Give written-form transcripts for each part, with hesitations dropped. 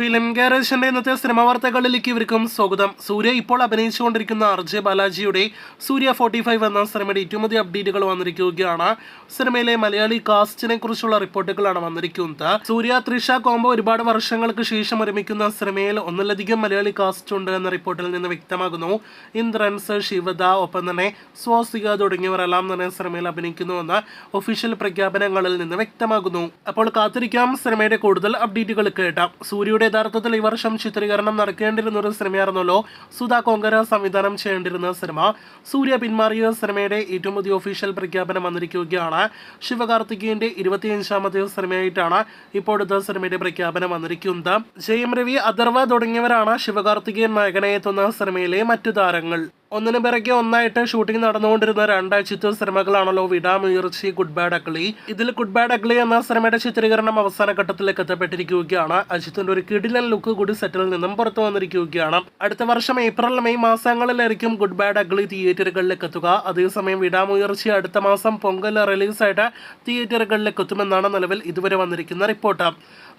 Film ഗാരേജിന്റെ ഇന്നത്തെ cinema വാർത്തകളിലേക്ക് ഇവർക്കും സ്വാഗതം. സൂര്യ ഇപ്പോൾ അഭിനയിച്ചുകൊണ്ടിരിക്കുന്ന RJ ബാലാജിയുടെ സൂര്യ 45 എന്ന സിനിമയുടെ ഏറ്റവും പുതിയ അപ്ഡേറ്റുകൾ വന്നിരിക്കുകയാണ്. സിനിമയിലെ മലയാളി കാസ്റ്റിനെ കുറിച്ചുള്ള റിപ്പോർട്ടുകളാണ് വന്നിരിക്കുന്നത്. സൂര്യ ത്രിഷ കോംബോ ഒരുപാട് വർഷങ്ങൾക്ക് ശേഷം ഒരുമിക്കുന്ന സിനിമയിൽ ഒന്നിലധികം മലയാളി കാസ്റ്റ് ഉണ്ട് എന്ന റിപ്പോർട്ടിൽ നിന്ന് വ്യക്തമാകുന്നു. ഇന്ദ്രൻസ്, ശിവദ, ഒപ്പം തന്നെ സ്വാസിക തുടങ്ങിയവരെല്ലാം തന്നെ സിനിമയിൽ അഭിനയിക്കുന്നുവെന്ന് ഒഫീഷ്യൽ പ്രഖ്യാപനങ്ങളിൽ നിന്ന് വ്യക്തമാകുന്നു. അപ്പോൾ കാത്തിരിക്കാം സിനിമയുടെ കൂടുതൽ അപ്ഡേറ്റുകൾ കേട്ടാം. സൂര്യയുടെ യഥാർത്ഥത്തിൽ ഈ വർഷം ചിത്രീകരണം നടക്കേണ്ടിരുന്ന ഒരു സിനിമയായിരുന്നല്ലോ സുധാ കോങ്കര സംവിധാനം ചെയ്യേണ്ടിരുന്ന സിനിമ. സൂര്യ പിന്മാറിയ സിനിമയുടെ ഏറ്റവും പുതിയ ഒഫീഷ്യൽ പ്രഖ്യാപനം വന്നിരിക്കുകയാണ്. ശിവകാർത്തികേയന്റെ 25ാമത്തെ സിനിമയായിട്ടാണ് ഇപ്പോഴത്തെ സിനിമയുടെ പ്രഖ്യാപനം വന്നിരിക്കുന്നത്. ജയം രവി, അഥർവ തുടങ്ങിയവരാണ് ശിവകാർത്തികേയൻ നായകനായി എത്തുന്ന സിനിമയിലെ മറ്റു താരങ്ങൾ. ഒന്നിനു പിറകെ ഒന്നായിട്ട് ഷൂട്ടിംഗ് നടന്നുകൊണ്ടിരുന്ന രണ്ടാഴ്ചത്തെ സിനിമകളാണല്ലോ വിടാമുയർച്ചി, ഗുഡ് ബാഡ് അഗ്ലി. ഇതിൽ ഗുഡ് ബാഡ് അഗ്ലി എന്ന സിനിമയുടെ ചിത്രീകരണം അവസാന ഘട്ടത്തിലേക്ക് എത്തപ്പെട്ടിരിക്കുകയാണ്. അജിത്തിന്റെ ഒരു കിടിലൻ ലുക്ക് കൂടി സെറ്റിൽ നിന്നും പുറത്തു വന്നിരിക്കുകയാണ്. അടുത്ത വർഷം ഏപ്രിൽ മെയ് മാസങ്ങളിലായിരിക്കും ഗുഡ് ബാഡ് അഗ്ലി തിയേറ്ററുകളിലേക്ക് എത്തുക. അതേസമയം വിടാമുയർച്ചി അടുത്ത മാസം പൊങ്കൽ റിലീസായിട്ട് തിയേറ്ററുകളിലേക്ക് എത്തുമെന്നാണ് നിലവിൽ ഇതുവരെ വന്നിരിക്കുന്ന റിപ്പോർട്ട്.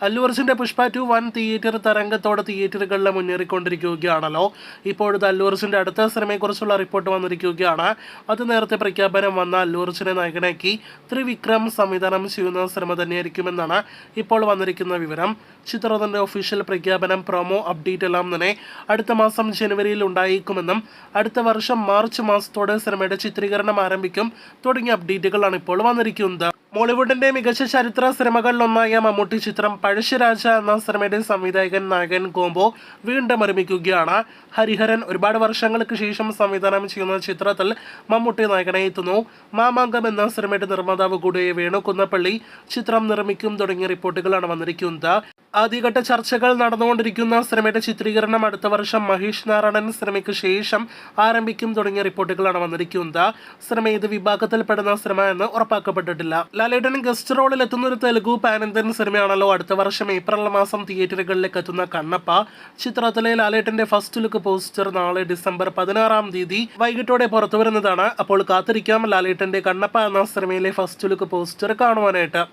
അല്ലു അർജുന്റെ പുഷ്പ 2 വൻ തിയേറ്റർ തരംഗത്തോടെ തിയേറ്ററുകളിൽ മുന്നേറിക്കൊണ്ടിരിക്കുകയാണല്ലോ. ഇപ്പോഴത്തെ അല്ലു അർജുന്റെ അടുത്ത സിനിമയെക്കുറിച്ചുള്ള റിപ്പോർട്ട് വന്നിരിക്കുകയാണ്. അത് നേരത്തെ പ്രഖ്യാപനം വന്ന അല്ലു അർജുനെ നായകനാക്കി ത്രിവിക്രം സംവിധാനം ചെയ്യുന്ന സിനിമ തന്നെയായിരിക്കുമെന്നാണ് ഇപ്പോൾ വന്നിരിക്കുന്ന വിവരം. ചിത്രത്തിന്റെ ഒഫീഷ്യൽ പ്രഖ്യാപനം, പ്രൊമോ അപ്ഡേറ്റ് എല്ലാം തന്നെ അടുത്ത മാസം ജനുവരിയിൽ ഉണ്ടായേക്കുമെന്നും അടുത്ത വർഷം മാർച്ച് മാസത്തോടെ സിനിമയുടെ ചിത്രീകരണം ആരംഭിക്കും തുടങ്ങിയ അപ്ഡേറ്റുകളാണ് ഇപ്പോൾ വന്നിരിക്കുന്നത്. മോളിവുഡിന്റെ മികച്ച ചരിത്ര സിനിമകളിലൊന്നായ മമ്മൂട്ടി ചിത്രം പഴശ്ശിരാജ എന്ന സിനിമയുടെ സംവിധായകൻ നായകൻ കോംബോ വീണ്ടും ഒരുമിക്കുകയാണ്. ഹരിഹരൻ ഒരുപാട് വർഷങ്ങൾക്ക് ശേഷം സംവിധാനം ചെയ്യുന്ന ചിത്രത്തിൽ മമ്മൂട്ടി നായകനായി എത്തുന്നു. മാമാങ്കം എന്ന സിനിമയുടെ നിർമ്മാതാവ് കൂടിയ വേണു കുന്നപ്പള്ളി ചിത്രം നിർമ്മിക്കും തുടങ്ങിയ റിപ്പോർട്ടുകളാണ് വന്നിരിക്കുന്നത്. ആദ്യഘട്ട ചർച്ചകൾ നടന്നുകൊണ്ടിരിക്കുന്ന സിനിമയുടെ ചിത്രീകരണം അടുത്ത വർഷം മഹേഷ് നാരായണൻ സിനിമയ്ക്ക് ശേഷം ആരംഭിക്കും തുടങ്ങിയ റിപ്പോർട്ടുകളാണ് വന്നിരിക്കുന്നത്. സിനിമ ഏത് വിഭാഗത്തിൽപ്പെടുന്ന സിനിമ എന്ന് ഉറപ്പാക്കപ്പെട്ടിട്ടില്ല. ലാലേട്ടൻ ഗസ്റ്റ് റോളിൽ എത്തുന്ന ഒരു തെലുഗു പാൻ ഇന്ത്യൻ സിനിമയാണല്ലോ അടുത്ത വർഷം ഏപ്രിൽ മാസം തിയേറ്ററുകളിലേക്ക് എത്തുന്ന കണ്ണപ്പ. ചിത്രത്തിലെ ലാലേട്ടന്റെ ഫസ്റ്റ് ലുക്ക് പോസ്റ്റർ നാളെ ഡിസംബർ 16-ാം തീയതി വൈകിട്ടോടെ പുറത്തു വരുന്നതാണ്. അപ്പോൾ കാത്തിരിക്കാം ലാലേട്ടന്റെ കണ്ണപ്പ എന്ന സിനിമയിലെ ഫസ്റ്റ് ലുക്ക് പോസ്റ്റർ കാണുവാനായിട്ട്.